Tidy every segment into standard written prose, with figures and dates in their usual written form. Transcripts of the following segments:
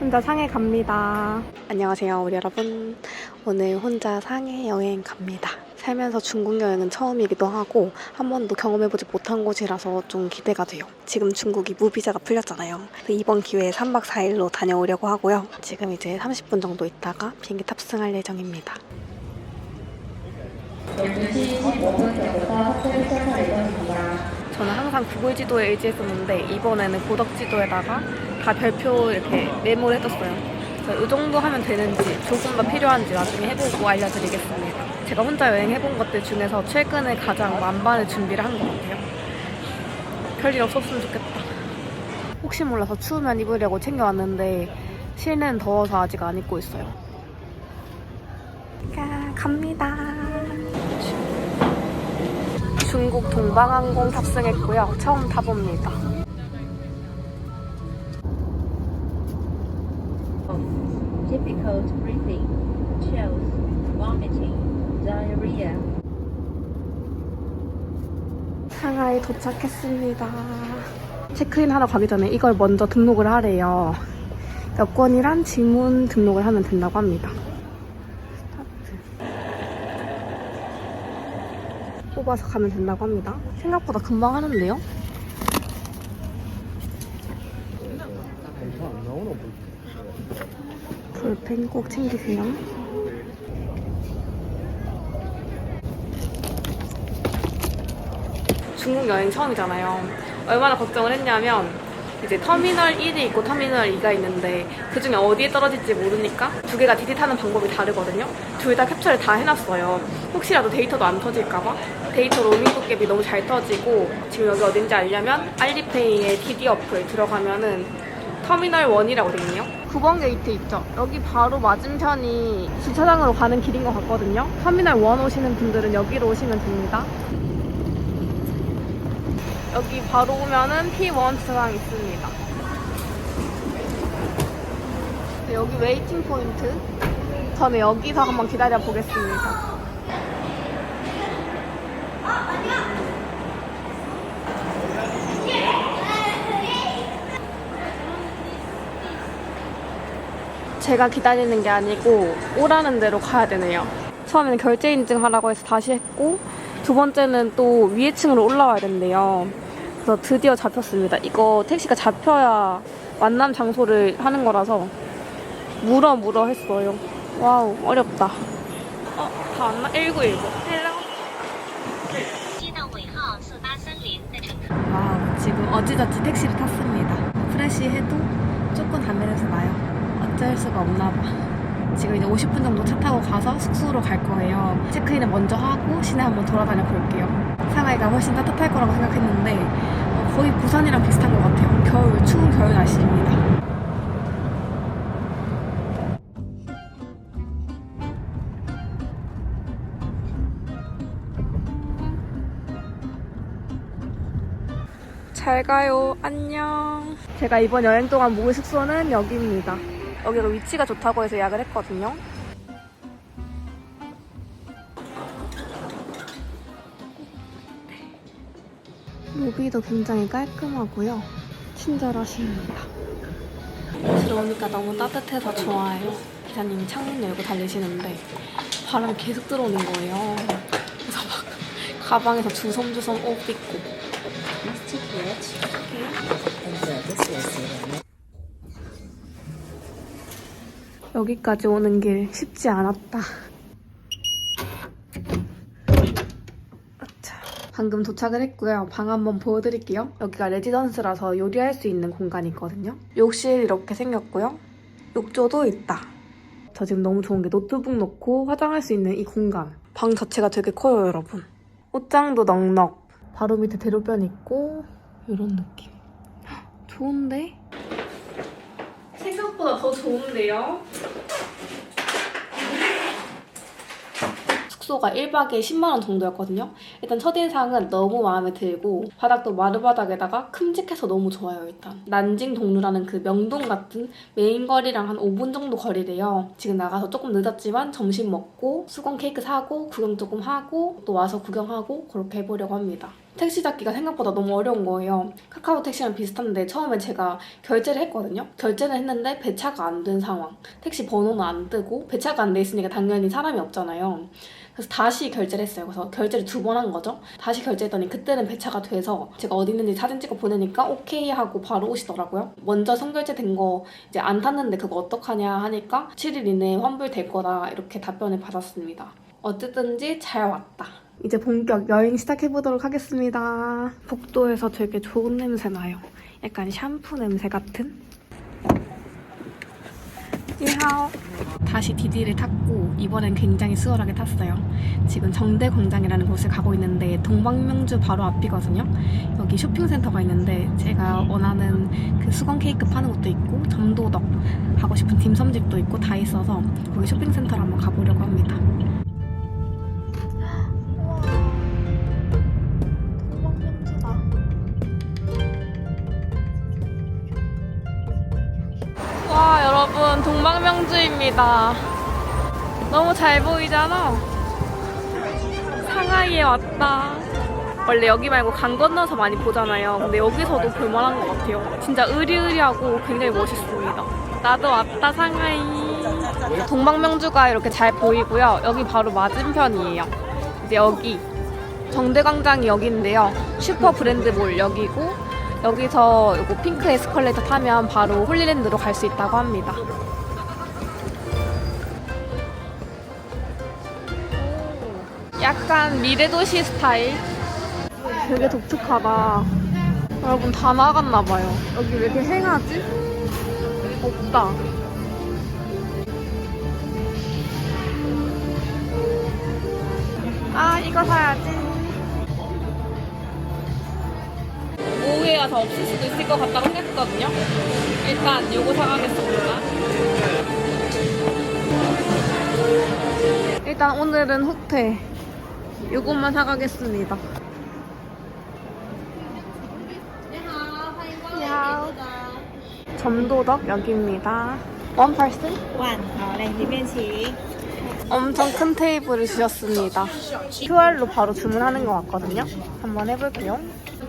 혼자 상해 갑니다. 안녕하세요, 우리 여러분. 오늘 혼자 상해 여행 갑니다. 살면서 중국 여행은 처음이기도 하고 한 번도 경험해보지 못한 곳이라서 좀 기대가 돼요. 지금 중국이 무비자가 풀렸잖아요. 그래서 이번 기회에 3박 4일로 다녀오려고 하고요. 지금 이제 30분 정도 있다가 비행기 탑승할 예정입니다. 저는 항상 구글 지도에 의지했었는데 이번에는 고덕 지도에다가 다 별표 이렇게 메모를 해뒀어요. 그래서 이 정도 하면 되는지 조금 더 필요한지 나중에 해보고 알려드리겠습니다. 제가 혼자 여행해본 것들 중에서 최근에 가장 만반의 준비를 한 것 같아요. 별일 없었으면 좋겠다. 혹시 몰라서 추우면 입으려고 챙겨왔는데 실내는 더워서 아직 안 입고 있어요. 갑니다. 중국 동방항공 탑승했고요. 처음 타봅니다. Difficult breathing, chills, vomiting, diarrhea. 상하이 도착했습니다. 체크인 하러 가기 전에 이걸 먼저 등록을 하래요. 여권이랑 지문 등록을 하면 된다고 합니다. 뽑아서 가면 된다고 합니다. 생각보다 금방 하는데요? 볼펜 꼭 챙기세요. 중국 여행 처음이잖아요. 얼마나 걱정을 했냐면 이제 터미널 1이 있고 터미널 2가 있는데 그 중에 어디에 떨어질지 모르니까 두 개가 디디 타는 방법이 다르거든요. 둘 다 캡처를 다 해놨어요. 혹시라도 데이터도 안 터질까봐. 데이터 로밍 굿갭이 너무 잘 터지고 지금 여기 어딘지 알려면 알리페이의 디디 어플 들어가면은 터미널 1이라고 돼 있네요. 9번 게이트 있죠? 여기 바로 맞은편이 주차장으로 가는 길인 것 같거든요. 터미널 1 오시는 분들은 여기로 오시면 됩니다. 여기 바로 오면은 P1 주차장 있습니다. 여기 웨이팅 포인트. 저는 여기서 한번 기다려 보겠습니다. 제가 기다리는 게 아니고 오라는 대로 가야 되네요. 처음에는 결제 인증 하라고 해서 다시 했고 두 번째는 또 위에 층으로 올라와야 된대요. 그래서 드디어 잡혔습니다. 이거 택시가 잡혀야 만남 장소를 하는 거라서 물어 했어요. 와우, 어렵다. 다 왔나? 1919. 헬로. 와우, 지금 어찌저찌 택시를 탔습니다. 프레시해도 조금 담배냄새 나요. 어쩔 수가 없나 봐. 지금 이제 50분 정도 차 타고 가서 숙소로 갈 거예요. 체크인을 먼저 하고 시내 한번 돌아다녀 볼게요. 상하이가 훨씬 따뜻할 거라고 생각했는데 거의 부산이랑 비슷한 것 같아요. 추운 겨울 날씨입니다. 잘 가요. 안녕. 제가 이번 여행 동안 묵을 숙소는 여기입니다. 여기가 위치가 좋다고 해서 예약을 했거든요. 로비도 굉장히 깔끔하고요. 친절하십니다. 들어오니까 너무 따뜻해서 좋아요. 기사님이 창문 열고 달리시는데 바람이 계속 들어오는 거예요. 그래서 막 가방에서 주섬주섬 옷 입고. 여기까지 오는 길 쉽지 않았다. 방금 도착을 했고요. 방 한번 보여드릴게요. 여기가 레지던스라서 요리할 수 있는 공간이 있거든요. 욕실 이렇게 생겼고요. 욕조도 있다. 저 지금 너무 좋은 게 노트북 놓고 화장할 수 있는 이 공간. 방 자체가 되게 커요, 여러분. 옷장도 넉넉. 바로 밑에 대로변 있고 이런 느낌. 좋은데? 생각보다 더 좋은데요? 숙소가 1박에 10만원 정도였거든요. 일단 첫인상은 너무 마음에 들고 바닥도 마루바닥에다가 큼직해서 너무 좋아요. 일단 난징동루라는 그 명동 같은 메인 거리랑 한 5분 정도 거리래요. 지금 나가서 조금 늦었지만 점심 먹고 수건 케이크 사고 구경 조금 하고 또 와서 구경하고 그렇게 해보려고 합니다. 택시 잡기가 생각보다 너무 어려운 거예요. 카카오 택시랑 비슷한데 처음에 제가 결제를 했거든요. 결제는 했는데 배차가 안 된 상황. 택시 번호는 안 뜨고 배차가 안 돼 있으니까 당연히 사람이 없잖아요. 그래서 다시 결제를 했어요. 그래서 결제를 2번 한 거죠. 다시 결제했더니 그때는 배차가 돼서 제가 어디 있는지 사진 찍어 보내니까 오케이 하고 바로 오시더라고요. 먼저 선결제된 거 이제 안 탔는데 그거 어떡하냐 하니까 7일 이내에 환불될 거다 이렇게 답변을 받았습니다. 어쨌든지 잘 왔다. 이제 본격 여행 시작해보도록 하겠습니다. 복도에서 되게 좋은 냄새 나요. 약간 샴푸 냄새 같은? 니하오. 다시 디디를 탔고 이번엔 굉장히 수월하게 탔어요. 지금 정대광장이라는 곳을 가고 있는데 동방명주 바로 앞이거든요. 여기 쇼핑센터가 있는데 제가 원하는 그 수건 케이크 파는 곳도 있고 점도덕 가고 싶은 딤섬집도 있고 다 있어서 거기 쇼핑센터를 한번 가보려고 합니다. 와 여러분 동방명주입니다. 너무 잘 보이잖아. 상하이에 왔다. 원래 여기 말고 강 건너서 많이 보잖아요. 근데 여기서도 볼만한 것 같아요. 진짜 으리으리하고 굉장히 멋있습니다. 나도 왔다 상하이. 동방명주가 이렇게 잘 보이고요. 여기 바로 맞은편이에요. 이제 여기 정대광장이 여기인데요. 슈퍼 브랜드몰 여기고 여기서 이거 핑크 에스컬레이터 타면 바로 홀리랜드로 갈 수 있다고 합니다. 약간 미래도시 스타일. 되게 독특하다. 여러분 다 나갔나봐요. 여기 왜 이렇게 행하지? 없다. 아 이거 사야지. 오후에 와서 없을 수도 있을 것 같다고 생각했거든요. 일단 요거 사가겠습니다. 일단 오늘은 호텔 요것만 사가겠습니다. 야. 점도덕 여기입니다. 원 퍼슨? 엄청 큰 테이블을 주셨습니다. QR로 바로 주문하는 것 같거든요. 한번 해볼게요.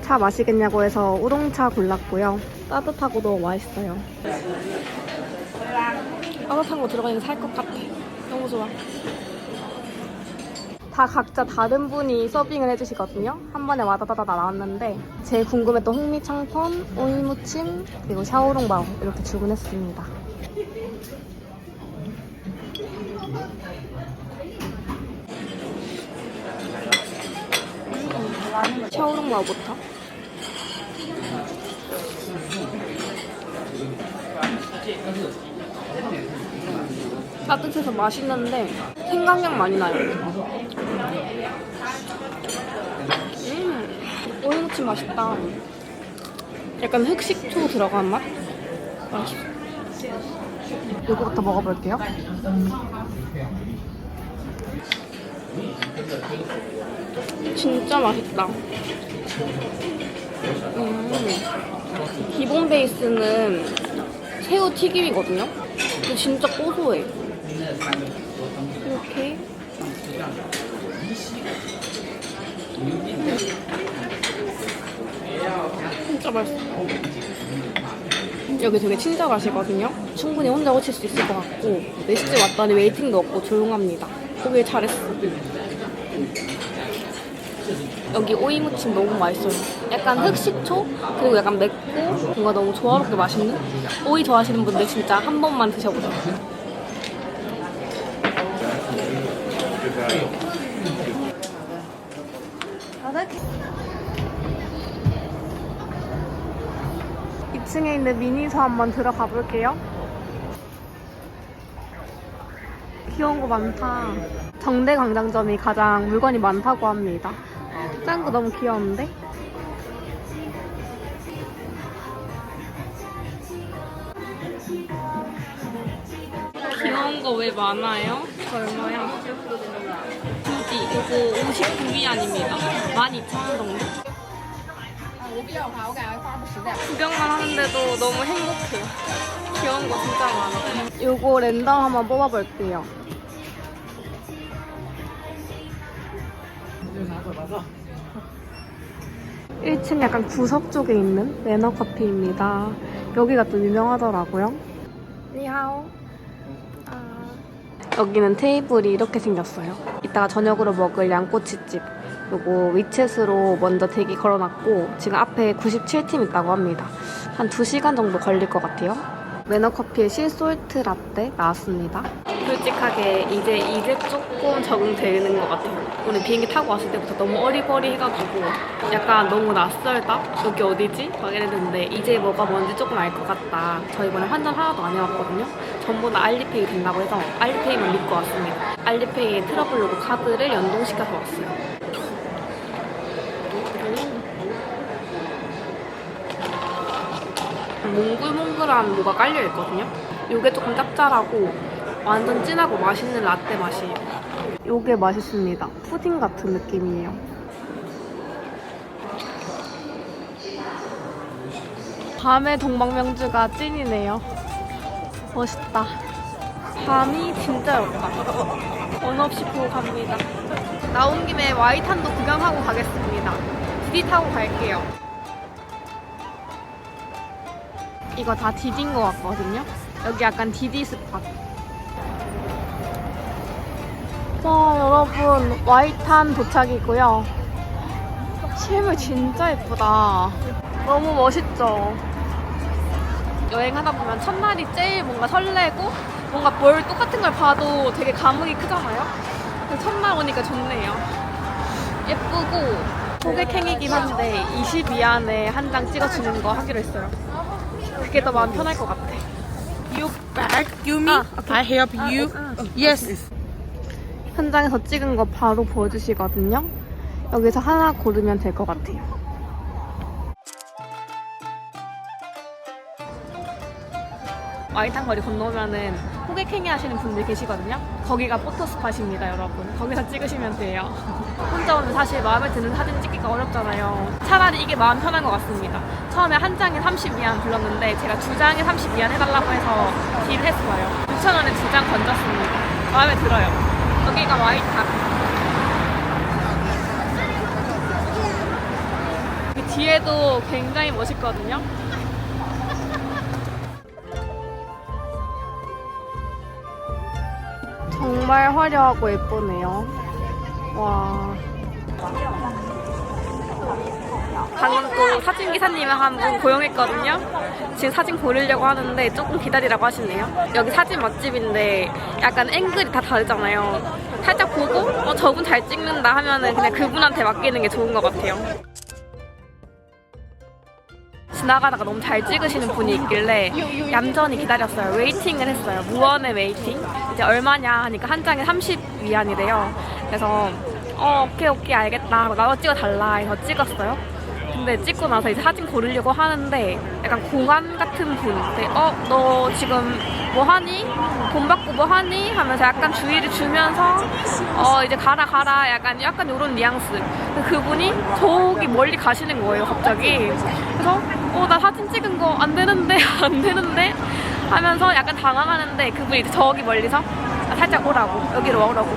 차 마시겠냐고 해서 우롱차 골랐고요. 따뜻하고 너무 맛있어요. 따뜻한 거 들어가니까 살 것 같아. 너무 좋아. 다 각자 다른 분이 서빙을 해주시거든요. 한 번에 와다다다 나왔는데 제일 궁금했던 홍미창펀, 오이무침, 그리고 샤오롱바오 이렇게 주문했습니다. 샤오롱바오부터. 따뜻해서 맛있는데 생강향 많이 나요. 오이무침 맛있다. 약간 흑식초 들어간 맛? 맛있어. 이거부터 먹어볼게요. 진짜 맛있다. 기본 베이스는 새우 튀김이거든요. 근데 진짜 고소해. 이렇게. 진짜 맛있어. 여기 되게 친절하시거든요. 충분히 혼자 오실 수 있을 것 같고 몇 시쯤 왔더니 웨이팅도 없고 조용합니다. 보길 잘했어. 여기 오이무침 너무 맛있어요. 약간 흑식초? 그리고 약간 맵고 뭔가 너무 조화롭게 맛있는? 오이 좋아하시는 분들 진짜 한 번만 드셔보세요. 2층에 있는 미니소 한번 들어가 볼게요. 귀여운 거 많다. 정대광장점이 가장 물건이 많다고 합니다. 짱구 너무 귀여운데? 귀여운 거 왜 많아요? 얼마야? 굳이 이거 59위안입니다. 12,000원 정도? 구경만 하는데도 너무 행복해요. 귀여운 거 진짜 많아요. 요거 랜덤 한번 뽑아볼게요. 1층 약간 구석 쪽에 있는 매너커피입니다. 여기가 또 유명하더라고요. 니하오. 여기는 테이블이 이렇게 생겼어요. 이따가 저녁으로 먹을 양꼬치집. 요거 위챗으로 먼저 대기 걸어놨고 지금 앞에 97팀 있다고 합니다. 한 2시간 정도 걸릴 것 같아요. 매너커피의 실솔트 라떼 나왔습니다. 솔직하게 이제 조금 적응되는 것 같아요. 오늘 비행기 타고 왔을 때부터 너무 어리버리해가지고 약간 너무 낯설다? 여기 어디지? 막 이랬는데 이제 뭐가 뭔지 조금 알 것 같다. 저 이번에 환전 하나도 안 해왔거든요. 전부 다 알리페이 된다고 해서 알리페이만 믿고 왔습니다. 알리페이에 트러블 로고 카드를 연동시켜서 왔어요. 몽글몽글한 뭐가 깔려있거든요. 요게 조금 짭짤하고 완전 진하고 맛있는 라떼 맛이에요. 요게 맛있습니다. 푸딩 같은 느낌이에요. 밤의 동방명주가 찐이네요. 멋있다. 밤이 진짜 예쁘다. 언어 없이 보고 갑니다. 나온 김에 와이탄도 구경하고 가겠습니다. 디디 타고 갈게요. 이거 다 디디인 것 같거든요. 여기 약간 디디 스팟. 자, 여러분 와이탄 도착이고요. 실물 진짜 예쁘다. 너무 멋있죠? 여행하다 보면 첫날이 제일 뭔가 설레고 뭔가 뭘 똑같은 걸 봐도 되게 감흥이 크잖아요? 그래서 첫날 오니까 좋네요. 예쁘고 호객행이긴 한데 22안에 한 장 찍어주는 거 하기로 했어요. 그게 더 마음 편할 것 같아. You back, you me. I help you. Yes. 현장에서 찍은 거 바로 보여주시거든요. 여기서 하나 고르면 될 것 같아요. 와이탄 거리 건너면은 호객행위 하시는 분들 계시거든요. 거기가 포토스팟입니다, 여러분. 거기서 찍으시면 돼요. 혼자 오면 사실 마음에 드는 사진 찍기가 어렵잖아요. 차라리 이게 마음 편한 것 같습니다. 처음에 한 장에 32안 불렀는데 제가 2장에 32안 해달라고 해서 딜 했어요. 6,000원에 2장 건졌습니다. 마음에 들어요. 여기가 와이탄. 그 뒤에도 굉장히 멋있거든요. 정말 화려하고 예쁘네요. 와. 방금 또 사진 기사님을 한 분 고용했거든요. 지금 사진 고르려고 하는데 조금 기다리라고 하시네요. 여기 사진 맛집인데 약간 앵글이 다 다르잖아요. 살짝 보고 저분 잘 찍는다 하면은 그냥 그분한테 맡기는 게 좋은 것 같아요. 지나가다가 너무 잘 찍으시는 분이 있길래 얌전히 기다렸어요. 웨이팅을 했어요. 무언의 웨이팅. 이제 얼마냐 하니까 한 장에 30위안이래요. 그래서 오케이 알겠다 하고 나도 찍어달라 해서 찍었어요. 근데 찍고 나서 이제 사진 고르려고 하는데 약간 공안 같은 분 너 지금 뭐 하니? 돈 받고 뭐 하니? 하면서 약간 주의를 주면서 이제 가라 약간 요런 뉘앙스. 그분이 저기 멀리 가시는 거예요, 갑자기. 그래서 나 사진 찍은 거 안 되는데 하면서 약간 당황하는데 그분이 이제 저기 멀리서 살짝 오라고, 여기로 오라고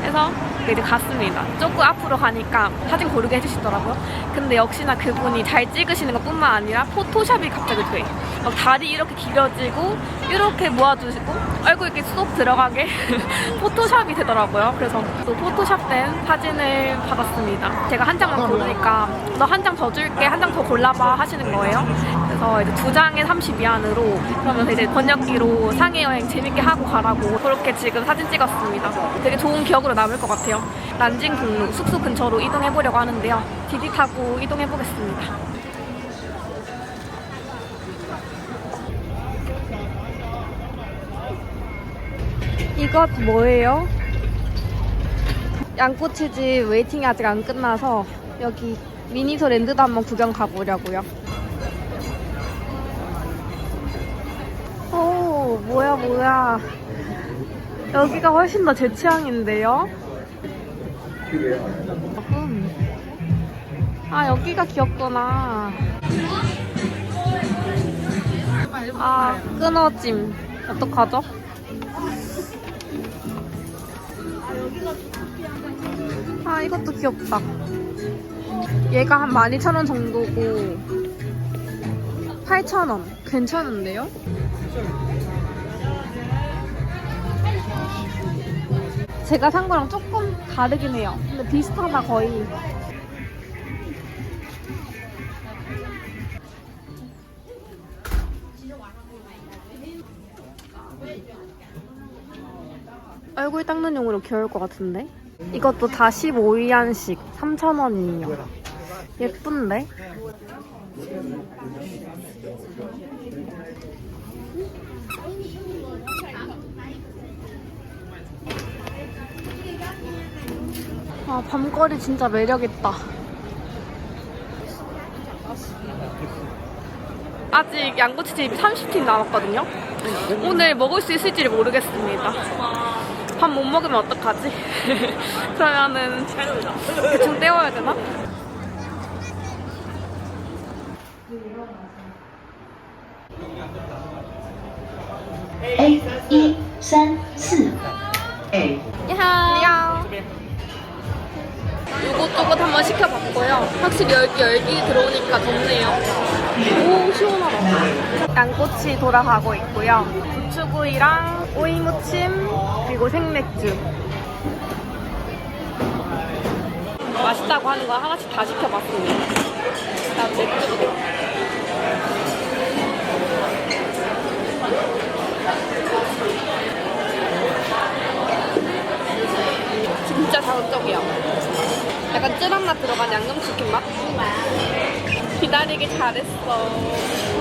해서 이제 갔습니다. 조금 앞으로 가니까 사진 고르게 해주시더라고요. 근데 역시나 그분이 잘 찍으시는 것 뿐만 아니라 포토샵이 갑자기 돼. 막 다리 이렇게 길어지고 이렇게 모아주시고 얼굴 이렇게 쏙 들어가게 포토샵이 되더라고요. 그래서 또 포토샵된 사진을 받았습니다. 제가 한 장만 고르니까 너 한 장 더 줄게, 한 장 더 골라봐 하시는 거예요. 그래서 이제 2장에 32안으로 그러면서 이제 번역기로 상해 여행 재밌게 하고 가라고 그렇게 지금 사진 찍었습니다. 되게 좋은 기억으로 남을 것 같아요. 난징 동로 숙소 근처로 이동해보려고 하는데요. 디디 타고 이동해보겠습니다. 이것 뭐예요? 양꼬치집 웨이팅이 아직 안 끝나서 여기 미니소 랜드도 한번 구경 가보려고요. 오, 뭐야. 여기가 훨씬 더 제 취향인데요? 여기가 귀엽구나. 끊어짐. 어떡하죠? 이것도 귀엽다. 얘가 한 12,000원 정도고 8,000원. 괜찮은데요? 제가 산 거랑 조금 다르긴 해요. 근데 비슷하다 거의. 얼굴 닦는 용으로 귀여울 것 같은데? 이것도 다 15위안씩 3,000원이에요. 예쁜데? 아, 밤거리 진짜 매력있다. 아직 양꼬치집이 30팀 남았거든요? 오늘 먹을 수 있을지를 모르겠습니다. 밥 못 먹으면 어떡하지? 그러면은 대충 때워야 되나? A 1 3 4 A 야하. 요것저것 한번 시켜봤고요. 확실히 열기 들어오니까 덥네요. 오, 시원하다. 양꼬치 돌아가고 있고요. 부추구이랑 오이무침, 그리고 생맥주. 맛있다고 하는 거 하나씩 다 시켜봤습니다. 그다음 맥주도. 진짜 자극적이야. 약간 쯔란 맛 들어간 양념치킨 맛? 기다리기 잘했어.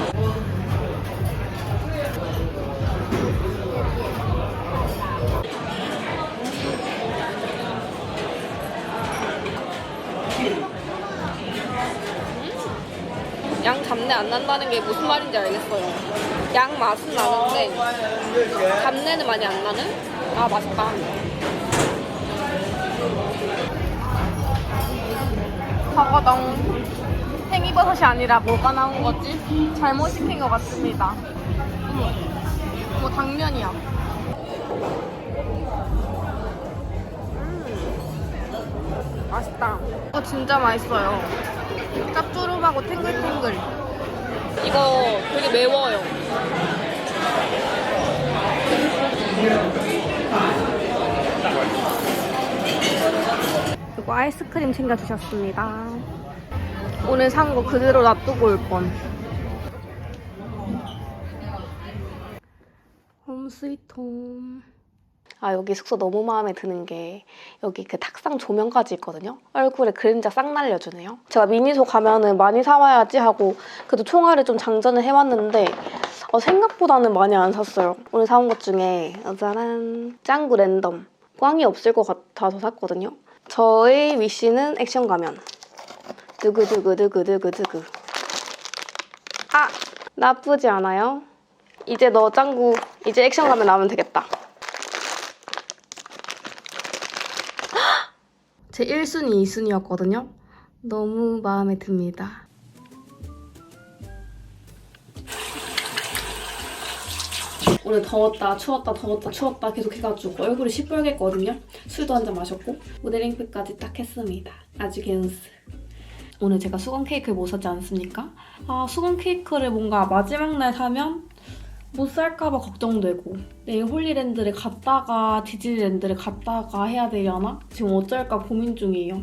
양 잡내 안 난다는 게 무슨 말인지 알겠어요. 양 맛은 나는데 잡내는 많이 안 나는? 아, 맛있다. 저거동 팽이버섯이 아니라 뭐가 나온 거지? 잘못 시킨 것 같습니다. 어머, 당면이야. 맛있다. 이거 진짜 맛있어요. 짭조름하고 탱글탱글. 이거 되게 매워요. 그리고 아이스크림 챙겨주셨습니다. 오늘 산 거 그대로 놔두고 올 뻔. 홈 스위트 홈. 아, 여기 숙소 너무 마음에 드는 게 여기 그 탁상 조명까지 있거든요. 얼굴에 그림자 싹 날려주네요. 제가 미니소 가면은 많이 사와야지 하고 그래도 총알을 좀 장전을 해왔는데 생각보다는 많이 안 샀어요. 오늘 사온 것 중에 짜란, 짱구 랜덤. 꽝이 없을 것 같아서 샀거든요. 저의 위시는 액션 가면. 두구두구두구두구두구. 아! 나쁘지 않아요? 이제 너 짱구, 이제 액션 가면 나오면 되겠다. 제 1순위, 2순위였거든요. 너무 마음에 듭니다. 오늘 더웠다 추웠다 더웠다 추웠다 계속 해가지고 얼굴이 시뻘갰거든요. 술도 한잔 마셨고 모델링크까지 딱 했습니다. 아주 개운스. 오늘 제가 수건 케이크를 못 샀지 않습니까? 아, 수건 케이크를 뭔가 마지막 날 사면 못 살까봐 걱정되고 내일 홀리랜드를 갔다가 디즈니랜드를 갔다가 해야 되려나? 지금 어쩔까 고민 중이에요.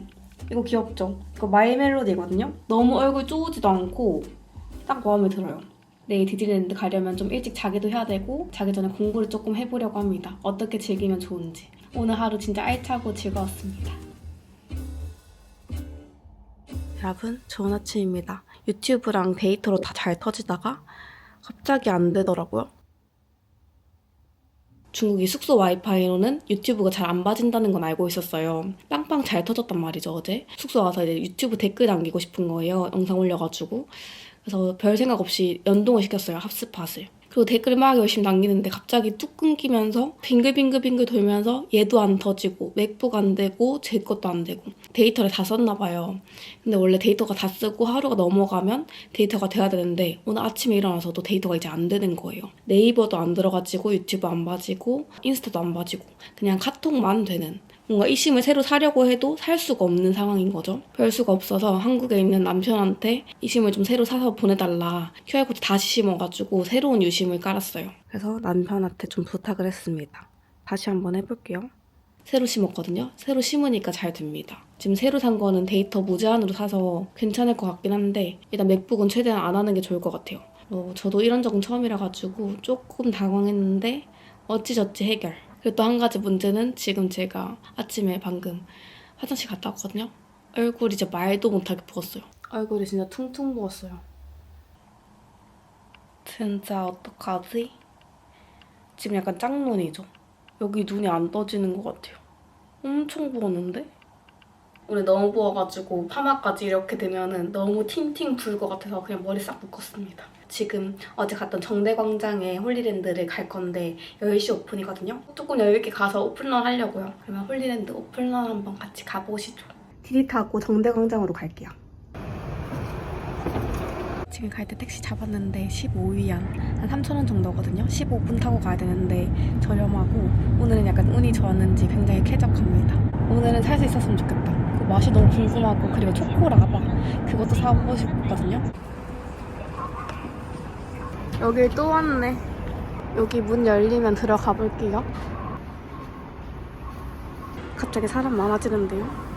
이거 귀엽죠? 이거 마이 멜로디거든요? 너무 얼굴 쪼우지도 않고 딱 마음에 들어요. 내일 디즈니랜드 가려면 좀 일찍 자기도 해야 되고 자기 전에 공부를 조금 해보려고 합니다. 어떻게 즐기면 좋은지. 오늘 하루 진짜 알차고 즐거웠습니다. 여러분, 좋은 아침입니다. 유튜브랑 데이터로 다 잘 터지다가 갑자기 안 되더라고요. 중국이 숙소 와이파이로는 유튜브가 잘 안 봐진다는 건 알고 있었어요. 빵빵 잘 터졌단 말이죠, 어제. 숙소 와서 이제 유튜브 댓글 남기고 싶은 거예요, 영상 올려가지고. 그래서 별 생각 없이 연동을 시켰어요, 핫스팟을. 그리고 댓글을 막 열심히 남기는데 갑자기 뚝 끊기면서 빙글빙글 돌면서 얘도 안 터지고 맥북 안 되고 제 것도 안 되고 데이터를 다 썼나 봐요. 근데 원래 데이터가 다 쓰고 하루가 넘어가면 데이터가 돼야 되는데 오늘 아침에 일어나서도 데이터가 이제 안 되는 거예요. 네이버도 안 들어가지고 유튜브 안 봐지고 인스타도 안 봐지고 그냥 카톡만 되는, 뭔가 이심을 새로 사려고 해도 살 수가 없는 상황인 거죠. 별 수가 없어서 한국에 있는 남편한테 이심을 좀 새로 사서 보내달라, QR코드 다시 심어가지고 새로운 유심을 깔았어요. 그래서 남편한테 좀 부탁을 했습니다. 다시 한번 해볼게요. 새로 심었거든요. 새로 심으니까 잘 됩니다. 지금 새로 산 거는 데이터 무제한으로 사서 괜찮을 것 같긴 한데 일단 맥북은 최대한 안 하는 게 좋을 것 같아요. 저도 이런 적은 처음이라 가지고 조금 당황했는데 어찌저찌 해결. 그리고 또 한 가지 문제는 지금 제가 아침에 방금 화장실 갔다 왔거든요. 얼굴이 이제 말도 못하게 부었어요. 얼굴이 진짜 퉁퉁 부었어요. 진짜 어떡하지? 지금 약간 짝눈이죠. 여기 눈이 안 떠지는 것 같아요. 엄청 부었는데? 오늘 너무 부어가지고 파마까지 이렇게 되면은 너무 팅팅 부을 것 같아서 그냥 머리 싹 묶었습니다. 지금 어제 갔던 정대광장에 홀리랜드를 갈 건데 10시 오픈이거든요. 조금 여유있게 가서 오픈런 하려고요. 그러면 홀리랜드 오픈런 한번 같이 가보시죠. 디디 타고 정대광장으로 갈게요. 지금 갈 때 택시 잡았는데 15위안 한 3,000원 정도거든요. 15분 타고 가야 되는데 저렴하고 오늘은 약간 운이 좋았는지 굉장히 쾌적합니다. 오늘은 살 수 있었으면 좋겠다. 그 맛이 너무 궁금하고 그리고 초코라바 그것도 사보고 싶거든요. 여길 또 왔네. 여기 문 열리면 들어가 볼게요. 갑자기 사람 많아지는데요.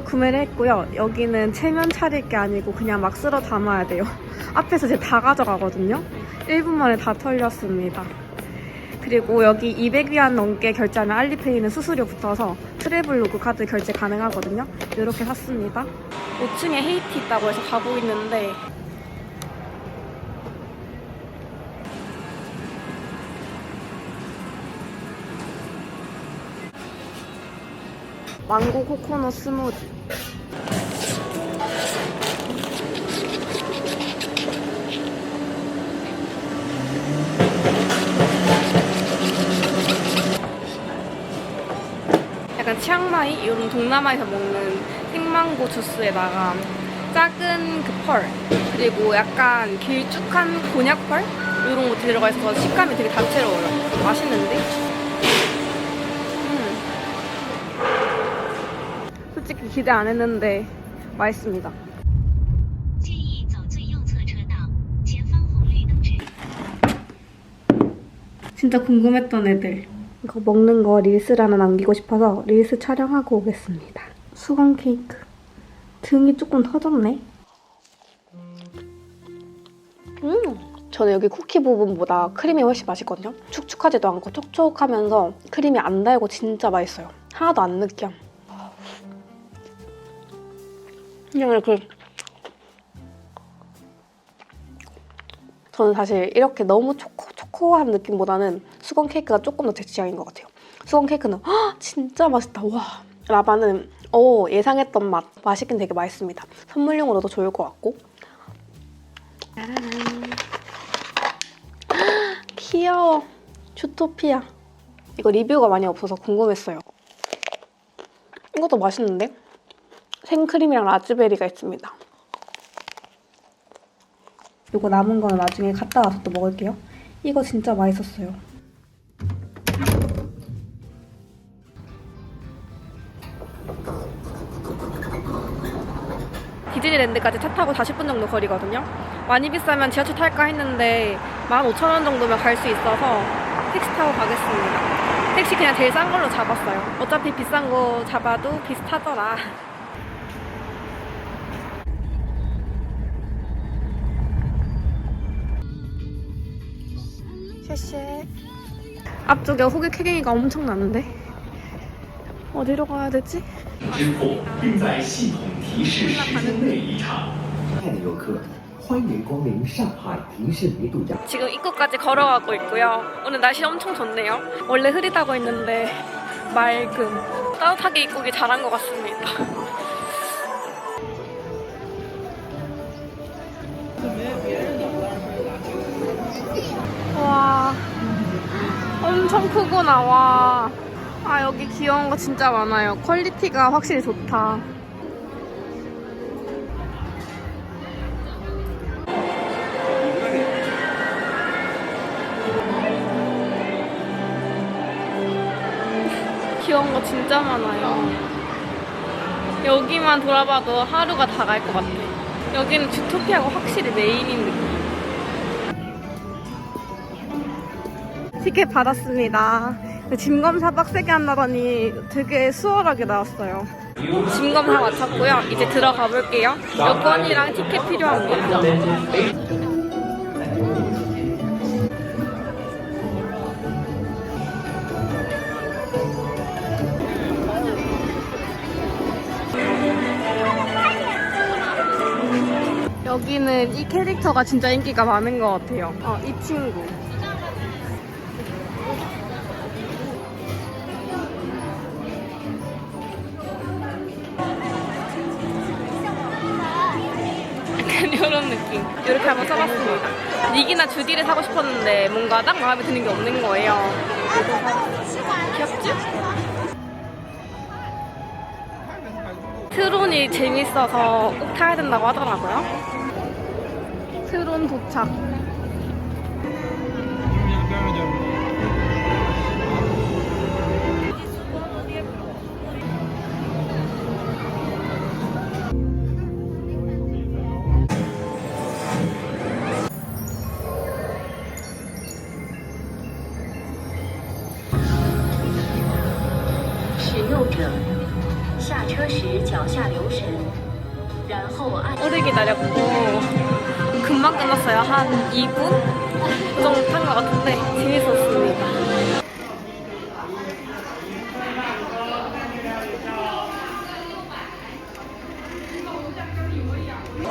구매를 했고요. 여기는 체면 차릴 게 아니고 그냥 막 쓸어 담아야 돼요. 앞에서 이제 다 가져가거든요. 1분 만에 다 털렸습니다. 그리고 여기 200위안 넘게 결제하면 알리페이는 수수료 붙어서 트래블로그 카드 결제 가능하거든요. 이렇게 샀습니다. 5층에 헤이티 있다고 해서 가고 있는데 망고 코코넛 스무디. 약간 치앙마이 이런 동남아에서 먹는 생망고 주스에다가 작은 그 펄 그리고 약간 길쭉한 곤약 펄 이런 거 들어가 있어서 식감이 되게 다채로워요. 맛있는데? 솔직히 기대 안 했는데 맛있습니다. 진짜 궁금했던 애들. 이거 먹는 거 릴스를 하나 남기고 싶어서 릴스 촬영하고 오겠습니다. 수건 케이크. 등이 조금 터졌네. 저는 여기 쿠키 부분보다 크림이 훨씬 맛있거든요. 축축하지도 않고 촉촉하면서 크림이 안 달고 진짜 맛있어요. 하나도 안 느끼함. 그냥 이렇게 저는 사실 이렇게 너무 초코한 느낌보다는 수건 케이크가 조금 더 제 취향인 것 같아요. 수건 케이크는 진짜 맛있다. 와, 라바는 예상했던 맛. 맛있긴 되게 맛있습니다. 선물용으로도 좋을 것 같고. 짜란. 귀여워. 주토피아. 이거 리뷰가 많이 없어서 궁금했어요. 이것도 맛있는데? 생크림이랑 라즈베리가 있습니다. 이거 남은 거는 나중에 갔다 와서 또 먹을게요. 이거 진짜 맛있었어요. 디즈니랜드까지 차 타고 40분 정도 거리거든요. 많이 비싸면 지하철 탈까 했는데 15,000원 정도면 갈 수 있어서 택시 타고 가겠습니다. 택시 그냥 제일 싼 걸로 잡았어요. 어차피 비싼 거 잡아도 비슷하더라. 쉐쉐. 앞쪽에 호객 캐갱이가 엄청 나는데 어디로 가야 되지? 之后，并在系统提示时间内离场。的游客欢迎光临上海迪士尼度假。 지금 입구까지 걸어가고 있고요. 오늘 날씨 엄청 좋네요. 원래 흐리다고 했는데 맑음. 따뜻하게 입고 잘한 것 같습니다. 와, 엄청 크구나. 와. 아, 여기 귀여운 거 진짜 많아요. 퀄리티가 확실히 좋다. 귀여운 거 진짜 많아요. 여기만 돌아봐도 하루가 다 갈 것 같아. 여기는 주토피아가 확실히 메인인 느낌. 티켓 받았습니다. 짐 검사 빡세게 한다더니 되게 수월하게 나왔어요. 짐 검사 마쳤고요. 이제 들어가 볼게요. 여권이랑 티켓 필요합니다. 여기는 이 캐릭터가 진짜 인기가 많은 것 같아요. 이 친구. 약간 이런 느낌. 이렇게 한번 써봤습니다. 닉이나 주디를 사고 싶었는데 뭔가 딱 마음에 드는 게 없는 거예요. 귀엽지? 트론이 재밌어서 꼭 타야 된다고 하더라고요. 트론 도착. 오래 기다렸고 금방 끝났어요. 한 2분? 그 정도 탄 것 같은데 재밌었습니다.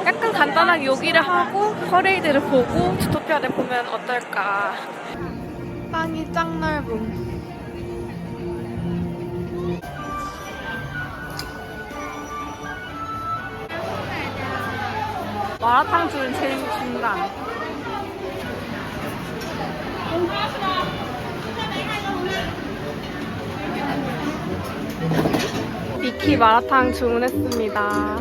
약간 간단하게 요기를 하고 퍼레이드를 보고 주토피아를 보면 어떨까. 땅이 짱 넓음. 마라탕 줄은 제일 중간. 미키 마라탕 주문했습니다.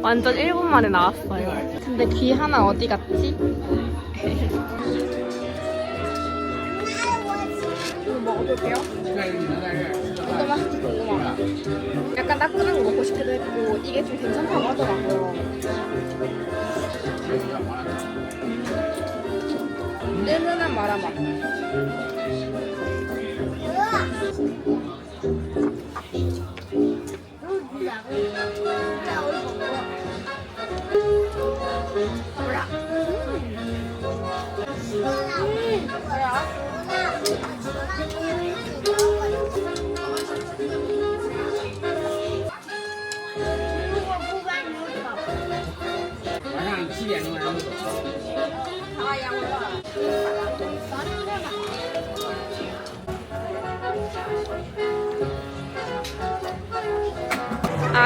완전 1분 만에 나왔어요. 근데 귀 하나 어디 갔지? 이거 먹어볼게요. 이거 맛있지 궁금하다. 약간 따끈한 거 먹고 싶기도 했고 이게 좀 괜찮다고 하더라고요. 은은한 마라맛.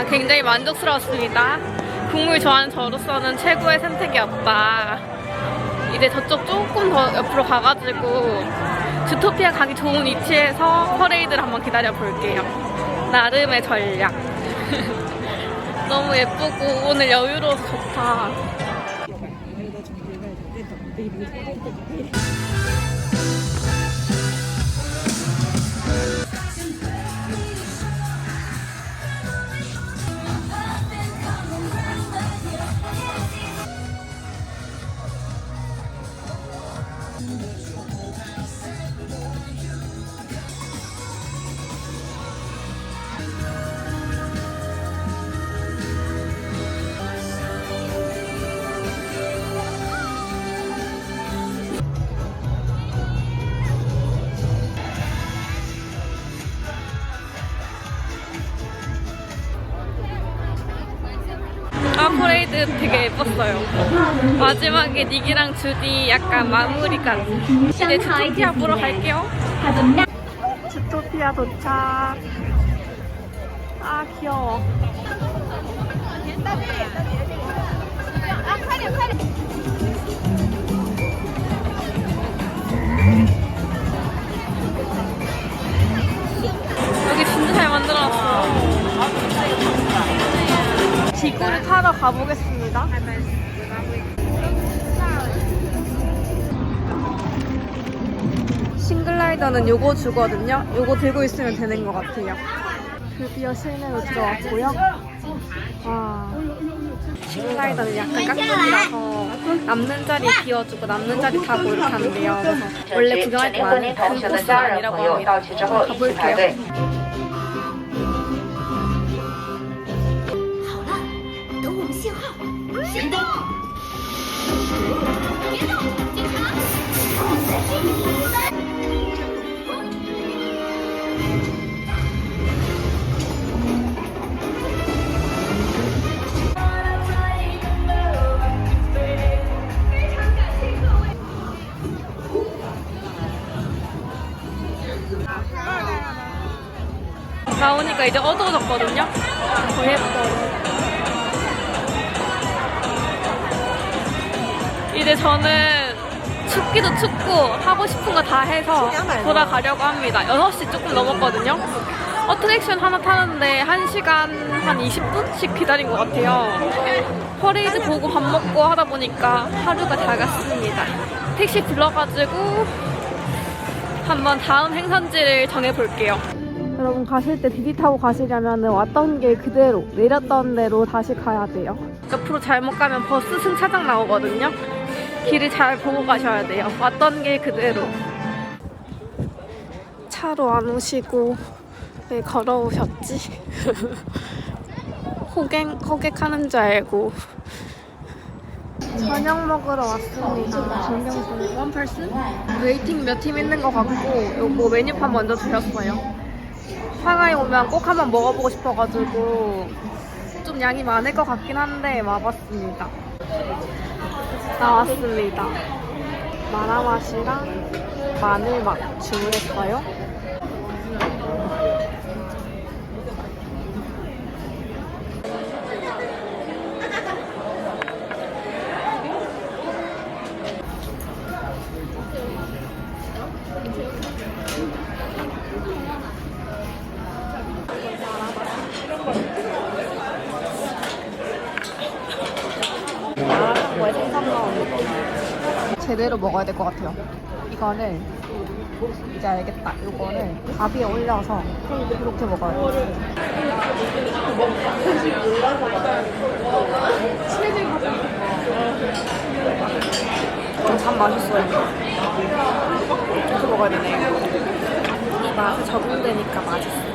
굉장히 만족스러웠습니다. 국물 좋아하는 저로서는 최고의 선택이었다. 이제 저쪽 조금 더 옆으로 가가지고 주토피아 가기 좋은 위치에서 퍼레이드를 한번 기다려 볼게요. 나름의 전략. 너무 예쁘고 오늘 여유로워서 좋다. 끝 되게 예뻤어요. 마지막에 닉이랑 주디 약간 마무리까지. 이제 주토피아 보러 갈게요. 주토피아 도착. 아 귀여워. 여기 진짜 잘 만들어놨어. 지구를 타러 가보겠습니다. 싱글라이더는 요거 주거든요. 요거 들고 있으면 되는 것 같아요. 드디어 실내로 들어왔고요. 와, 싱글라이더는 약간 깍두기라서 남는 자리 비워주고 남는 자리 타고 이렇게 하는데요. 그래서 원래 구경할 때 많은 그 코스는 아니라고 합니다. 가볼게요. 等我们信号，行动！别动，警察！나오니까 이제 어두워졌거든요. 더 예뻐요. 이제 저는 춥기도 춥고 하고 싶은 거 다 해서 돌아가려고 합니다. 6시 조금 넘었거든요. 어트랙션 하나 타는데 1시간 한 20분씩 기다린 것 같아요. 퍼레이드 보고 밥 먹고 하다 보니까 하루가 다 갔습니다. 택시 불러가지고 한번 다음 행선지를 정해볼게요. 여러분 가실 때 디디 타고 가시려면 왔던 길 그대로 내렸던 대로 다시 가야 돼요. 옆으로 잘못 가면 버스 승차장 나오거든요. 길을 잘 보고 가셔야 돼요. 왔던 길 그대로. 차로 안 오시고 왜 걸어오셨지? 호객하는 줄 알고. 저녁 먹으러 왔습니다. 정경수 원펄슨? 웨이팅 몇 팀 있는 것 같고 요거 메뉴판 먼저 주셨어요. 상하이 오면 꼭 한번 먹어보고 싶어가지고 좀 양이 많을 것 같긴 한데 와봤습니다. 나왔습니다. 마라맛이랑 마늘맛 주문했어요. 마라샹궈에 생선 넣은 느낌. 제대로 먹어야 될 것 같아요. 이거는 이제 알겠다. 이거를 밥 위에 올려서 이렇게 먹어야 돼요. 참 맛있어요. 이렇게 먹어야 되네요. 이 맛에 적응되니까 맛있어요.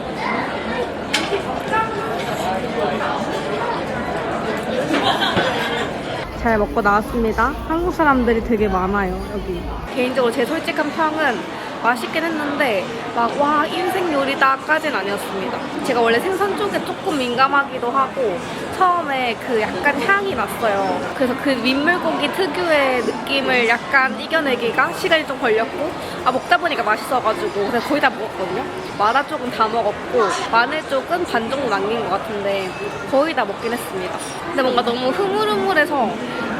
잘 먹고 나왔습니다. 한국 사람들이 되게 많아요, 여기. 개인적으로 제 솔직한 평은 맛있긴 했는데 막 와 인생 요리다까지는 아니었습니다. 제가 원래 생선 쪽에 조금 민감하기도 하고 처음에 그 약간 향이 났어요. 그래서 그 민물고기 특유의 느낌을 약간 이겨내기가 시간이 좀 걸렸고 먹다 보니까 맛있어가지고 그래서 거의 다 먹었거든요. 마라 쪽은 다 먹었고 마늘 쪽은 반 정도 남긴 것 같은데 거의 다 먹긴 했습니다. 근데 뭔가 너무 흐물흐물해서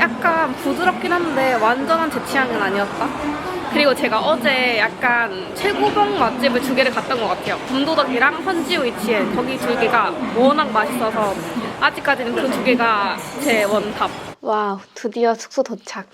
약간 부드럽긴 한데 완전한 제 취향은 아니었다. 그리고 제가 어제 약간 최고봉 맛집을 2개를 갔던 것 같아요. 금도덕이랑 헌지오이치엔 거기 2개가 워낙 맛있어서 아직까지는 그 2개가 제 원탑. 와우, 드디어 숙소 도착.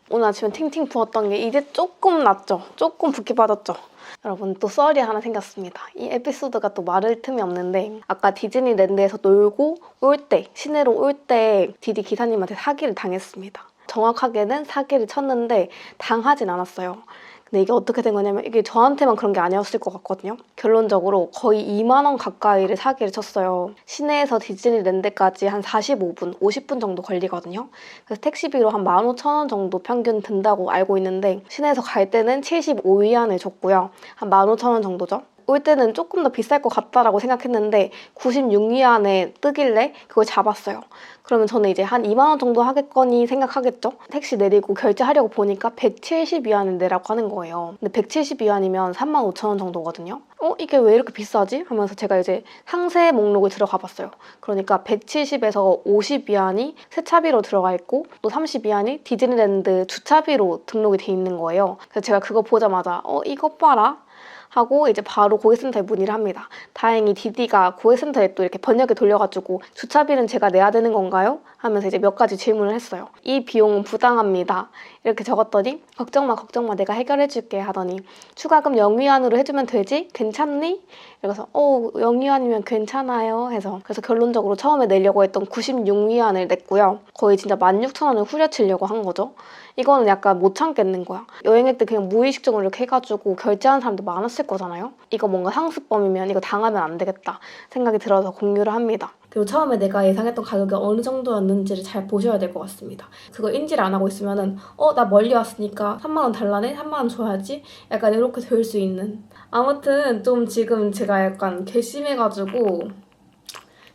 오늘 아침에 팅팅 부었던 게 이제 조금 낫죠? 조금 붓기 빠졌죠? 여러분 또 썰이 하나 생겼습니다. 이 에피소드가 또 말할 틈이 없는데 아까 디즈니랜드에서 놀고 올 때, 시내로 올 때 디디 기사님한테 사기를 당했습니다. 정확하게는 사기를 쳤는데 당하진 않았어요. 근데 이게 어떻게 된 거냐면 이게 저한테만 그런 게 아니었을 것 같거든요. 결론적으로 거의 2만 원 가까이를 사기를 쳤어요. 시내에서 디즈니랜드까지 한 45분, 50분 정도 걸리거든요. 그래서 택시비로 한 15,000원 정도 평균 든다고 알고 있는데 시내에서 갈 때는 75위안을 줬고요. 한 15,000원 정도죠. 올 때는 조금 더 비쌀 것 같다라고 생각했는데 96위안에 뜨길래 그걸 잡았어요. 그러면 저는 이제 한 2만 원 정도 하겠거니 생각하겠죠? 택시 내리고 결제하려고 보니까 170위안을 내라고 하는 거예요. 근데 170위안이면 35,000원 정도거든요. 이게 왜 이렇게 비싸지? 하면서 제가 이제 상세 목록을 들어가 봤어요. 그러니까 170에서 50위안이 세차비로 들어가 있고 또 30위안이 디즈니랜드 주차비로 등록이 돼 있는 거예요. 그래서 제가 그거 보자마자 이것 봐라 하고 이제 바로 고객센터에 문의를 합니다. 다행히 디디가 고객센터에 또 이렇게 번역기 돌려가지고 주차비는 제가 내야 되는 건가요? 하면서 이제 몇 가지 질문을 했어요. 이 비용은 부당합니다. 이렇게 적었더니 걱정 마 내가 해결해줄게 하더니 추가금 0위안으로 해주면 되지? 괜찮니? 그래서 0위안이면 괜찮아요 해서 그래서 결론적으로 처음에 내려고 했던 96위안을 냈고요. 거의 진짜 16,000원을 후려치려고 한 거죠. 이거는 약간 못 참겠는 거야. 여행할 때 그냥 무의식적으로 이렇게 해가지고 결제하는 사람도 많았을 거잖아요. 이거 뭔가 상습범이면 이거 당하면 안 되겠다 생각이 들어서 공유를 합니다. 그리고 처음에 내가 예상했던 가격이 어느 정도였는지를 잘 보셔야 될 것 같습니다. 그거 인지를 안 하고 있으면은 나 멀리 왔으니까 3만 원 달라네? 3만 원 줘야지? 약간 이렇게 될 수 있는. 아무튼 좀 지금 제가 약간 괘씸해가지고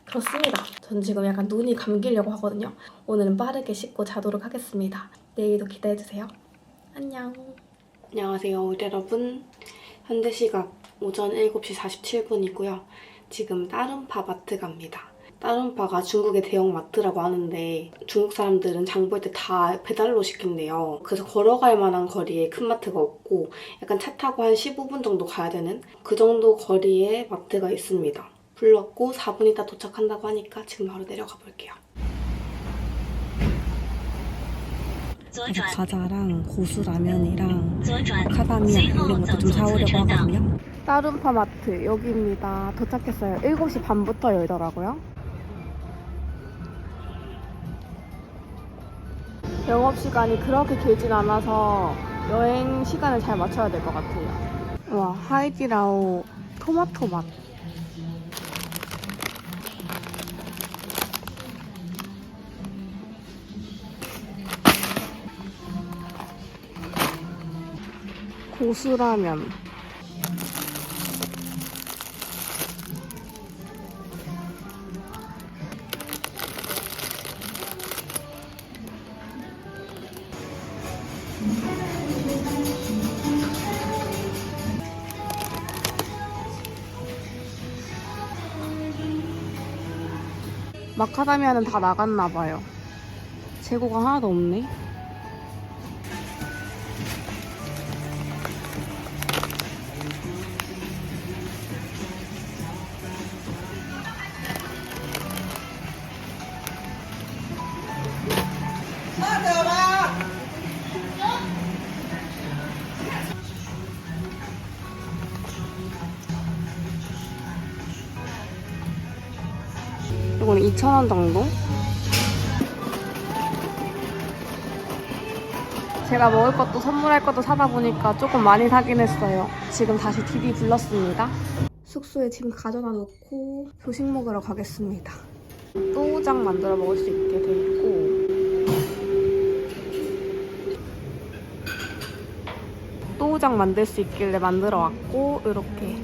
그렇습니다. 전 지금 약간 눈이 감기려고 하거든요. 오늘은 빠르게 씻고 자도록 하겠습니다. 내일도 기대해주세요. 안녕. 안녕하세요 여러분. 현재 시각 오전 7시 47분이고요. 지금 따른파 마트 갑니다. 따른파가 중국의 대형 마트라고 하는데 중국 사람들은 장 볼 때 다 배달로 시킨대요. 그래서 걸어갈 만한 거리에 큰 마트가 없고 약간 차 타고 한 15분 정도 가야 되는 그 정도 거리에 마트가 있습니다. 불렀고 4분 있다 도착한다고 하니까 지금 바로 내려가 볼게요. 과자랑 고수라면이랑 카다미아 이런 것도 좀 사오려고 하거든요. 따른파 마트 여기입니다. 도착했어요. 7시 반부터 열더라고요. 영업시간이 그렇게 길진 않아서 여행 시간을 잘 맞춰야 될 것 같아요. 와, 하이디라오 토마토 맛. 고수라면. 마카다미아는 다 나갔나봐요. 재고가 하나도 없네. 이거는 2,000원 정도? 제가 먹을 것도 선물할 것도 사다 보니까 조금 많이 사긴 했어요. 지금 다시 디디 불렀습니다. 숙소에 짐 가져다 놓고 조식 먹으러 가겠습니다. 또우장 만들어 먹을 수 있게 돼 있고 또우장 만들 수 있길래 만들어 왔고 이렇게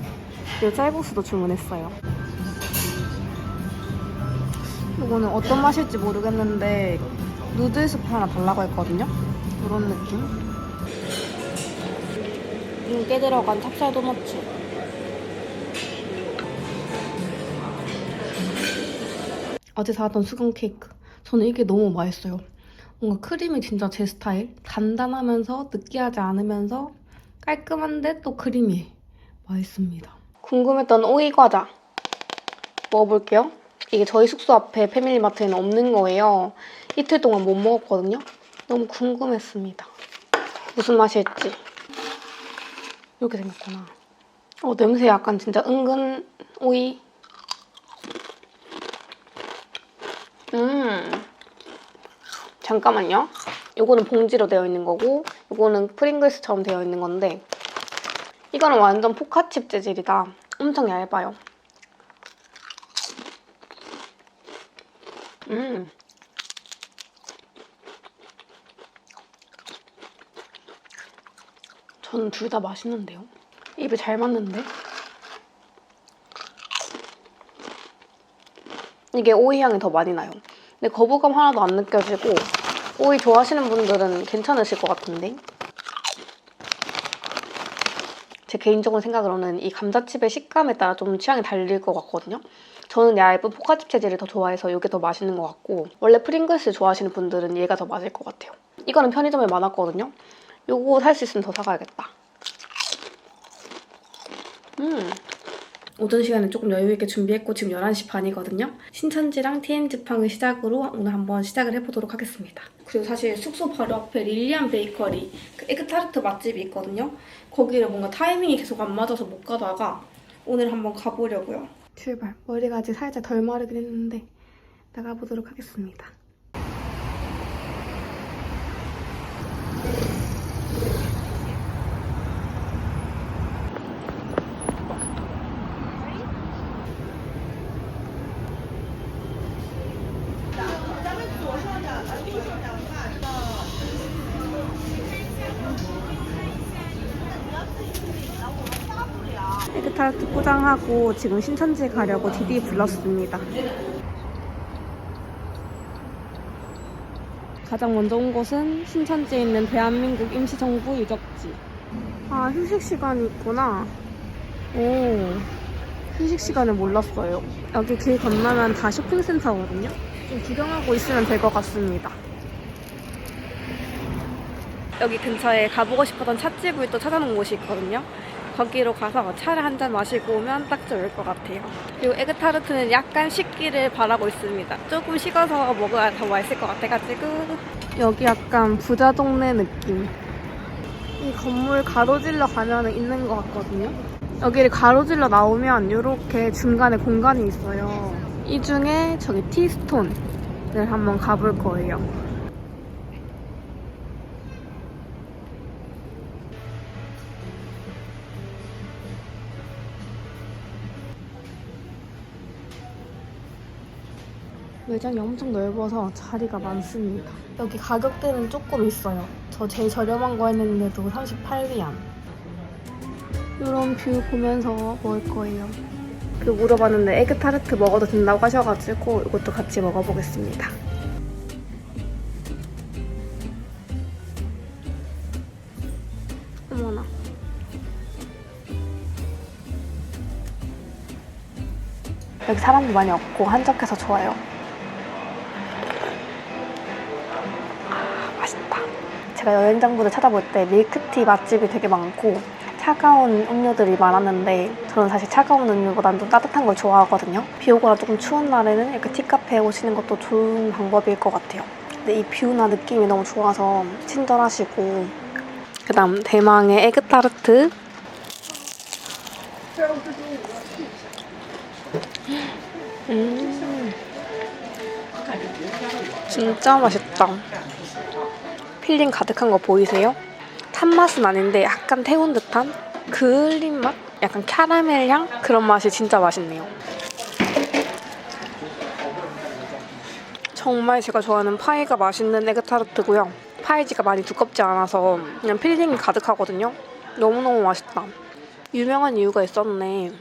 그리고 쌀국수도 주문했어요. 이거는 어떤 맛일지 모르겠는데 누들스프 하나 달라고 했거든요. 그런 느낌? 윤깨 들어간 찹쌀 도너츠. 어제 사왔던 수건 케이크. 저는 이게 너무 맛있어요. 뭔가 크림이 진짜 제 스타일. 단단하면서 느끼하지 않으면서 깔끔한데 또 크리미해. 맛있습니다. 궁금했던 오이 과자 먹어볼게요. 이게 저희 숙소 앞에 패밀리마트에는 없는 거예요. 이틀 동안 못 먹었거든요. 너무 궁금했습니다. 무슨 맛일지. 이렇게 생겼구나. 냄새 약간 진짜 은근 오이. 잠깐만요. 이거는 봉지로 되어 있는 거고 이거는 프링글스처럼 되어 있는 건데 이거는 완전 포카칩 재질이다. 엄청 얇아요. 저는 둘 다 맛있는데요? 입에 잘 맞는데? 이게 오이 향이 더 많이 나요. 근데 거부감 하나도 안 느껴지고 오이 좋아하시는 분들은 괜찮으실 것 같은데 제 개인적인 생각으로는 이 감자칩의 식감에 따라 좀 취향이 달릴 것 같거든요. 저는 얇은 포카칩 재질을 더 좋아해서 이게 더 맛있는 것 같고 원래 프링글스 좋아하시는 분들은 얘가 더 맞을 것 같아요. 이거는 편의점에 많았거든요. 요거 살 수 있으면 더 사가야겠다. 오전 시간에 조금 여유있게 준비했고 지금 11시 반이거든요. 신천지랑 TM지팡을 시작으로 오늘 한번 시작을 해보도록 하겠습니다. 그리고 사실 숙소 바로 앞에 릴리안 베이커리 그 에그타르트 맛집이 있거든요. 거기를 뭔가 타이밍이 계속 안 맞아서 못 가다가 오늘 한번 가보려고요. 출발. 머리가 아직 살짝 덜 마르긴 했는데 나가보도록 하겠습니다. 에그타르트 포장하고 지금 신천지에 가려고 디디 불렀습니다. 가장 먼저 온 곳은 신천지에 있는 대한민국 임시정부 유적지. 아, 휴식 시간이 있구나. 오, 휴식 시간을 몰랐어요. 여기 길 건너면 다 쇼핑센터거든요. 좀 구경하고 있으면 될 것 같습니다. 여기 근처에 가보고 싶었던 찻집을 또 찾아놓은 곳이 있거든요. 거기로 가서 차를 한 잔 마시고 오면 딱 좋을 것 같아요. 그리고 에그타르트는 약간 식기를 바라고 있습니다. 조금 식어서 먹어야 더 맛있을 것 같아가지고. 여기 약간 부자 동네 느낌. 이 건물 가로질러 가면 있는 것 같거든요. 여기를 가로질러 나오면 이렇게 중간에 공간이 있어요. 이 중에 저기 티스톤을 한번 가볼 거예요. 매장이 엄청 넓어서 자리가 많습니다. 여기 가격대는 조금 있어요. 저 제일 저렴한 거 했는데도 38위안. 이런 뷰 보면서 먹을 거예요. 그 물어봤는데 에그타르트 먹어도 된다고 하셔가지고 이것도 같이 먹어보겠습니다. 어머나. 여기 사람도 많이 없고 한적해서 좋아요. 맛있다. 제가 여행정보를 찾아볼 때 밀크티 맛집이 되게 많고 차가운 음료들이 많았는데 저는 사실 차가운 음료보다는 좀 따뜻한 걸 좋아하거든요. 비 오거나 조금 추운 날에는 이렇게 티카페에 오시는 것도 좋은 방법일 것 같아요. 근데 이 뷰나 느낌이 너무 좋아서 친절하시고. 그 다음 대망의 에그타르트. 진짜 맛있다. 필링 가득한 거 보이세요? 탄 맛은 아닌데 약간 태운 듯한 그을린 맛? 약간 캐러멜 향? 그런 맛이 진짜 맛있네요. 정말 제가 좋아하는 파이가 맛있는 에그타르트고요. 파이지가 많이 두껍지 않아서 그냥 필링이 가득하거든요. 너무너무 맛있다. 유명한 이유가 있었네.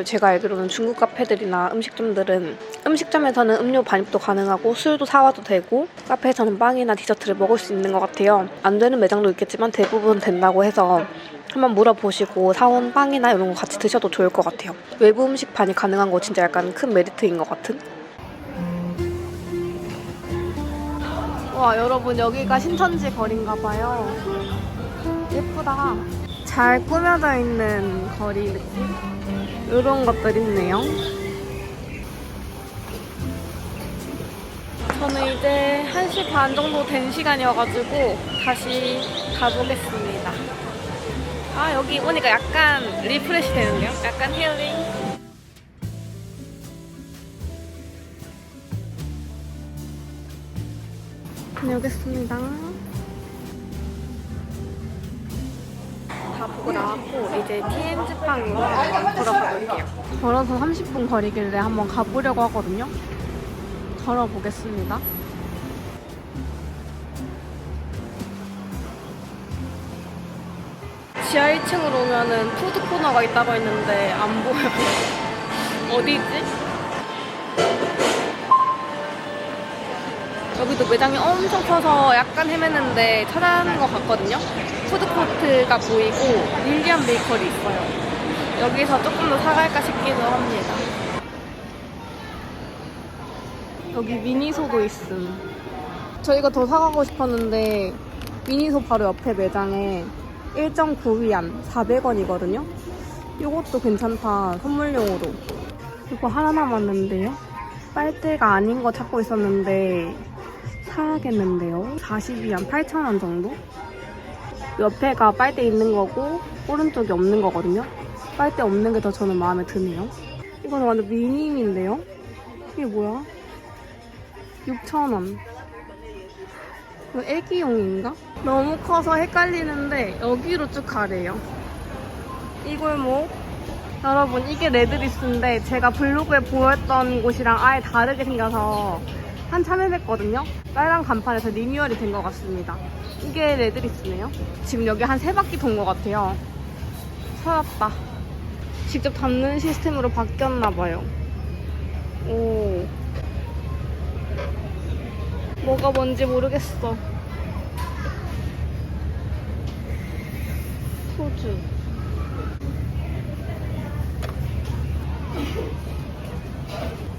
제가 알기로는 중국 카페들이나 음식점들은 음식점에서는 음료 반입도 가능하고 술도 사와도 되고 카페에서는 빵이나 디저트를 먹을 수 있는 것 같아요. 안 되는 매장도 있겠지만 대부분 된다고 해서 한번 물어보시고 사온 빵이나 이런 거 같이 드셔도 좋을 것 같아요. 외부 음식 반입 가능한 거 진짜 약간 큰 메리트인 것 같은? 와, 여러분 여기가 신천지 거리인가 봐요. 예쁘다. 잘 꾸며져 있는 거리 느낌? 이런 것들 있네요. 저는 이제 1시 반 정도 된 시간이어가지고 다시 가보겠습니다. 아, 여기 오니까 약간 리프레시 되는데요? 약간 힐링. 다녀오겠습니다. 다 보고 나왔고 이제 TM지팡으로 한번 걸어가 볼게요. 걸어서 30분 거리길래 한번 가보려고 하거든요. 걸어보겠습니다. 지하 1층으로 오면은 푸드 코너가 있다고 했는데 안 보여요. 어디 있지? 여기도 매장이 엄청 커서 약간 헤맸는데 찾아낸 것 같거든요. 푸드코트가 보이고 윌리엄 베이커리 있어요. 여기서 조금 더 사갈까 싶기도 합니다. 여기 미니소도 있음. 저희가 더 사가고 싶었는데 미니소 바로 옆에 매장에 1.9위안 400원이거든요. 이것도 괜찮다. 선물용으로. 이거 하나 남았는데요. 빨대가 아닌 거 찾고 있었는데 사야겠는데요. 40위안 8,000원 정도? 옆에가 빨대 있는 거고 오른쪽이 없는 거거든요. 빨대 없는 게 더 저는 마음에 드네요. 이건 완전 미니인데요. 이게 뭐야? 6,000원. 이거 애기용인가? 너무 커서 헷갈리는데 여기로 쭉 가래요. 이 골목. 여러분 이게 레드리스인데 제가 블로그에 보였던 곳이랑 아예 다르게 생겨서 한참 헤맸거든요. 빨간 간판에서 리뉴얼이 된 것 같습니다. 이게 레드리스네요. 지금 여기 한 3바퀴 돈 것 같아요. 살았다. 직접 담는 시스템으로 바뀌었나봐요. 오. 뭐가 뭔지 모르겠어. 소주.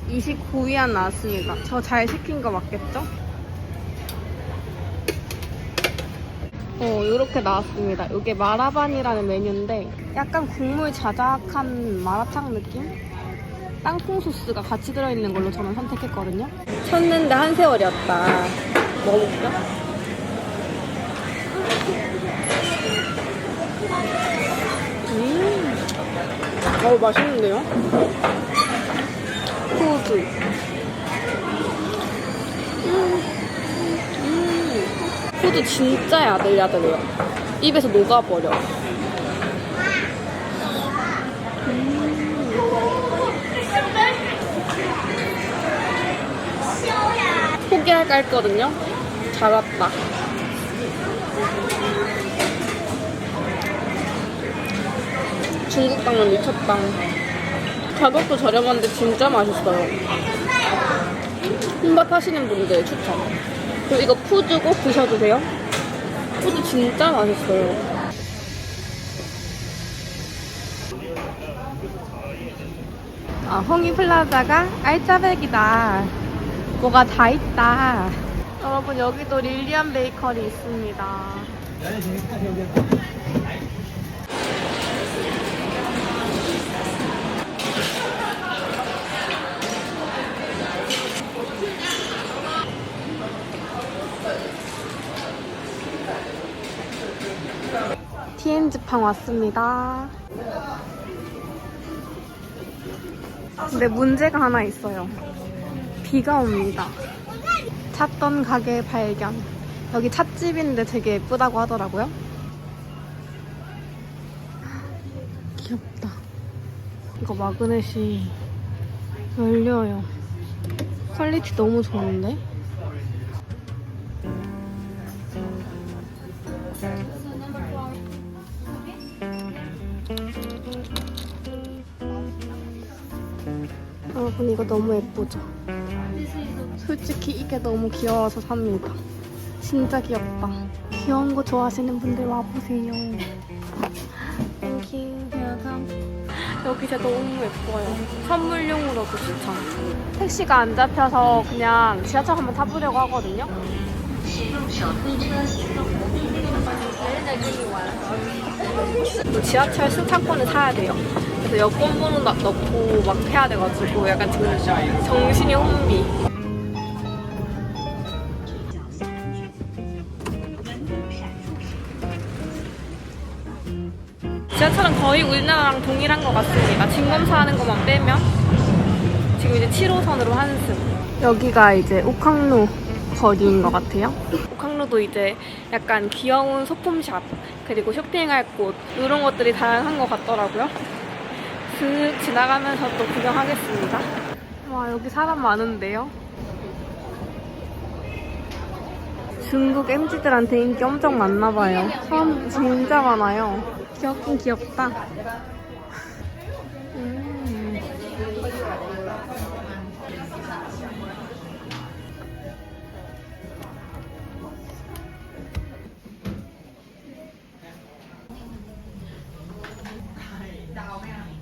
이 29위안 나왔습니다. 저 잘 시킨 거 맞겠죠? 이렇게 나왔습니다. 이게 마라반이라는 메뉴인데 약간 국물 자작한 마라탕 느낌? 땅콩 소스가 같이 들어있는 걸로 저는 선택했거든요. 쳤는데 한 세월이었다. 먹어볼게요. 맛있는데요? 소주. 소주 진짜 야들야들해요. 입에서 녹아버려. 포기할까 했거든요. 잘 왔다. 중국 당면 미쳤다. 가격도 저렴한데 진짜 맛있어요. 혼밥 하시는 분들 추천. 그리고 이거 푸드 꼭 드셔도 돼요. 푸드 진짜 맛있어요. 홍이플라자가 알짜배기다. 뭐가 다 있다. 여러분 여기도 릴리안 베이커리 있습니다. 티엔즈팡 왔습니다. 근데 문제가 하나 있어요. 비가 옵니다. 찾던 가게 발견. 여기 찻집인데 되게 예쁘다고 하더라고요. 귀엽다. 이거 마그넷이 열려요. 퀄리티 너무 좋은데? 여러분 이거 너무 예쁘죠? 솔직히 이게 너무 귀여워서 삽니다. 진짜 귀엽다. 귀여운 거 좋아하시는 분들 와보세요. 땡큐. 여기 진짜 너무 예뻐요. 선물용으로도 추천. 택시가 안 잡혀서 그냥 지하철 한번 타보려고 하거든요. 또 지하철 승차권을 사야 돼요. 그래서 여권 번호 넣고 막 해야 돼가지고 약간 지금 정신이 혼미. 지하철은 거의 우리나라랑 동일한 것 같습니다. 짐 검사하는 것만 빼면. 지금 이제 7호선으로 한승. 여기가 이제 옥항로 거리인 것 같아요. 옥항로도 이제 약간 귀여운 소품샵 그리고 쇼핑할 곳 이런 것들이 다양한 것 같더라고요. 슥 지나가면서 또 구경하겠습니다. 와 여기 사람 많은데요. 중국 MZ들한테 인기 엄청 많나봐요. 사람 진짜 많아요. 귀엽긴 귀엽다.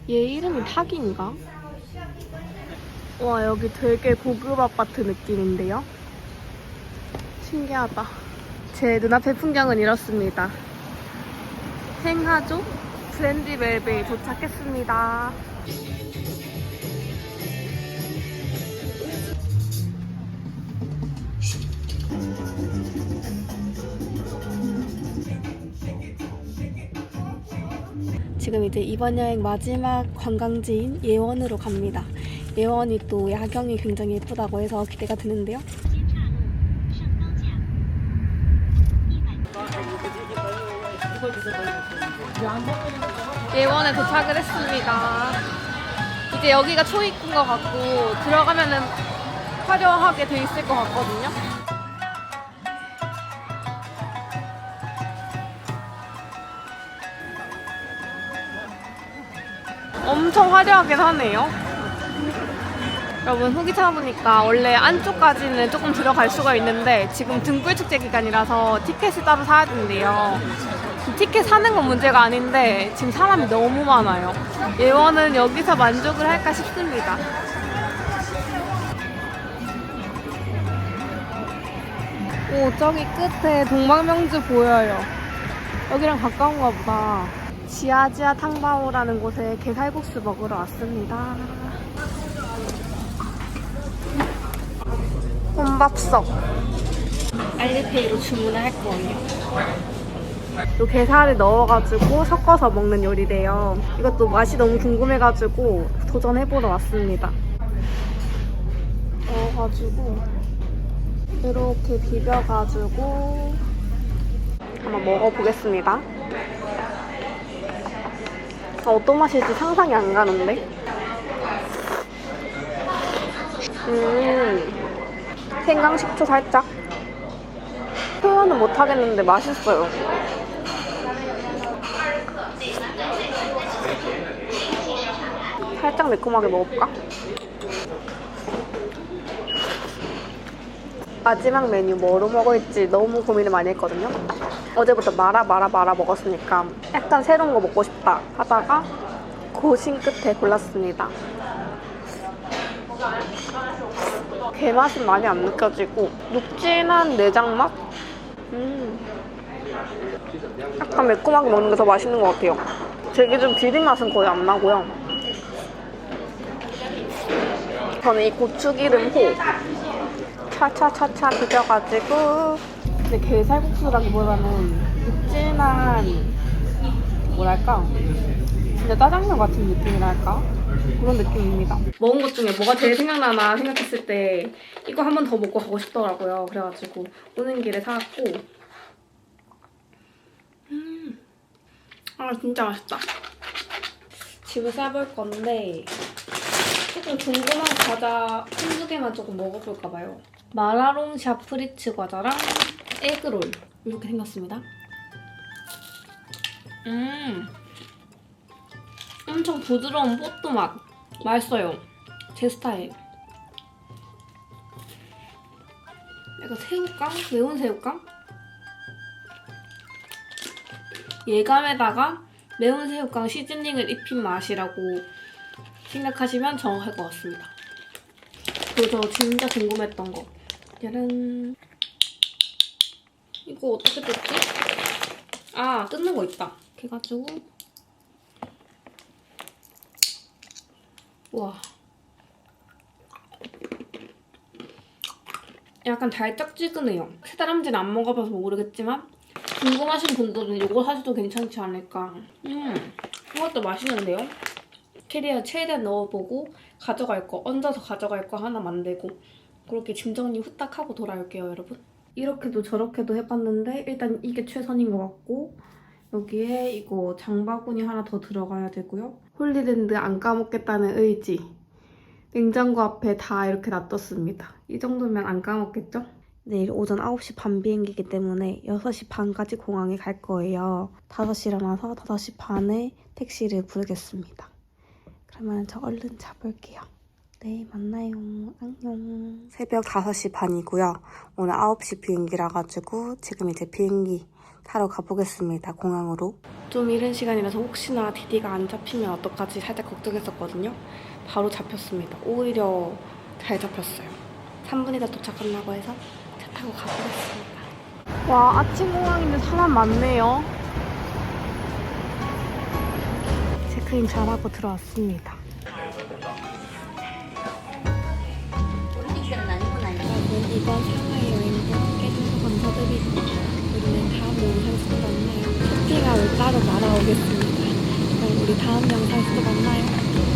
얘 이름이 타기인가? 와, 여기 되게 고급 아파트 느낌인데요? 신기하다. 제 눈앞의 풍경은 이렇습니다. 행하조 브랜디벨베에 도착했습니다. 지금 이제 이번 여행 마지막 관광지인 예원으로 갑니다. 예원이 또 야경이 굉장히 예쁘다고 해서 기대가 되는데요. 예원에 도착을 했습니다. 이제 여기가 초입구인 것 같고 들어가면은 화려하게 돼 있을 것 같거든요. 엄청 화려하긴 하네요. 여러분 후기 찾아보니까 원래 안쪽까지는 조금 들어갈 수가 있는데 지금 등불 축제 기간이라서 티켓을 따로 사야 된대요. 티켓 사는 건 문제가 아닌데 지금 사람이 너무 많아요. 예원은 여기서 만족을 할까 싶습니다. 오, 저기 끝에 동방명주 보여요. 여기랑 가까운가 보다. 지아지아 탕바오라는 곳에 게살국수 먹으러 왔습니다. 혼밥석. 알리페이로 주문을 할 거예요. 요 게살을 넣어가지고 섞어서 먹는 요리래요. 이것도 맛이 너무 궁금해가지고 도전해보러 왔습니다. 넣어가지고 이렇게 비벼가지고 한번 먹어보겠습니다. 어떤 맛일지 상상이 안 가는데? 생강 식초 살짝. 표현은 못하겠는데 맛있어요. 살짝 매콤하게 먹어볼까? 마지막 메뉴 뭐로 먹을지 너무 고민을 많이 했거든요. 어제부터 마라 먹었으니까 약간 새로운 거 먹고 싶다 하다가 고심 끝에 골랐습니다. 게 맛은 많이 안 느껴지고 눅진한 내장 맛? 약간 매콤하게 먹는 게 더 맛있는 것 같아요. 제 기준 비린 맛은 거의 안 나고요. 저는 이 고추기름 호 차차차차 비벼가지고, 근데 게살국수라기보다는 눅진한 뭐랄까 진짜 짜장면 같은 느낌이랄까 그런 느낌입니다. 먹은 것 중에 뭐가 제일 생각나나 생각했을 때 이거 한 번 더 먹고 가고 싶더라고요. 그래가지고 오는 길에 사왔고, 아 진짜 맛있다. 집을 싸볼 건데 조금 궁금한 과자 한두 개만 조금 먹어볼까 봐요. 마라롱 샤프리츠 과자랑 에그롤 이렇게 생겼습니다. 엄청 부드러운 뽀또 맛. 맛있어요. 제 스타일. 약간 새우깡? 매운 새우깡? 예감에다가 매운 새우깡 시즈닝을 입힌 맛이라고 생각하시면 정확할 것 같습니다. 그리고 저 진짜 궁금했던 거. 짜란. 이거 어떻게 뜯지? 아, 뜯는 거 있다. 이렇게 해가지고. 우와. 약간 달짝지근해요. 새다람쥐는 안 먹어봐서 모르겠지만 궁금하신 분들은 이거 사셔도 괜찮지 않을까. 이것도 맛있는데요? 캐리어에 최대한 넣어보고 가져갈 거, 얹어서 가져갈 거 하나 만들고 그렇게 짐 정리 후딱 하고 돌아올게요, 여러분. 이렇게도 저렇게도 해봤는데 일단 이게 최선인 것 같고, 여기에 이거 장바구니 하나 더 들어가야 되고요. 홀리랜드 안 까먹겠다는 의지. 냉장고 앞에 다 이렇게 놔뒀습니다. 이 정도면 안 까먹겠죠? 내일 오전 9시 반 비행기이기 때문에 6시 반까지 공항에 갈 거예요. 5시 일어나서 5시 반에 택시를 부르겠습니다. 그러면 저 얼른 자볼게요. 네, 만나요. 안녕. 새벽 5시 반이고요. 오늘 9시 비행기라 가지고 지금 이제 비행기 타러 가보겠습니다. 공항으로. 좀 이른 시간이라서 혹시나 디디가 안 잡히면 어떡하지 살짝 걱정했었거든요. 바로 잡혔습니다. 오히려 잘 잡혔어요. 3분이다 도착한다고 해서 차 타고 가보겠습니다. 와, 아침 공항인데 사람 많네요. 체크인 잘하고 들어왔습니다. 이번 상하이 여행도 함께해주셔서 감사드리고 우리는 다음 영상에서 또 만나요. 쇼핑을 따로 말아오겠습니다. 그럼 우리 다음 영상에서 또 만나요.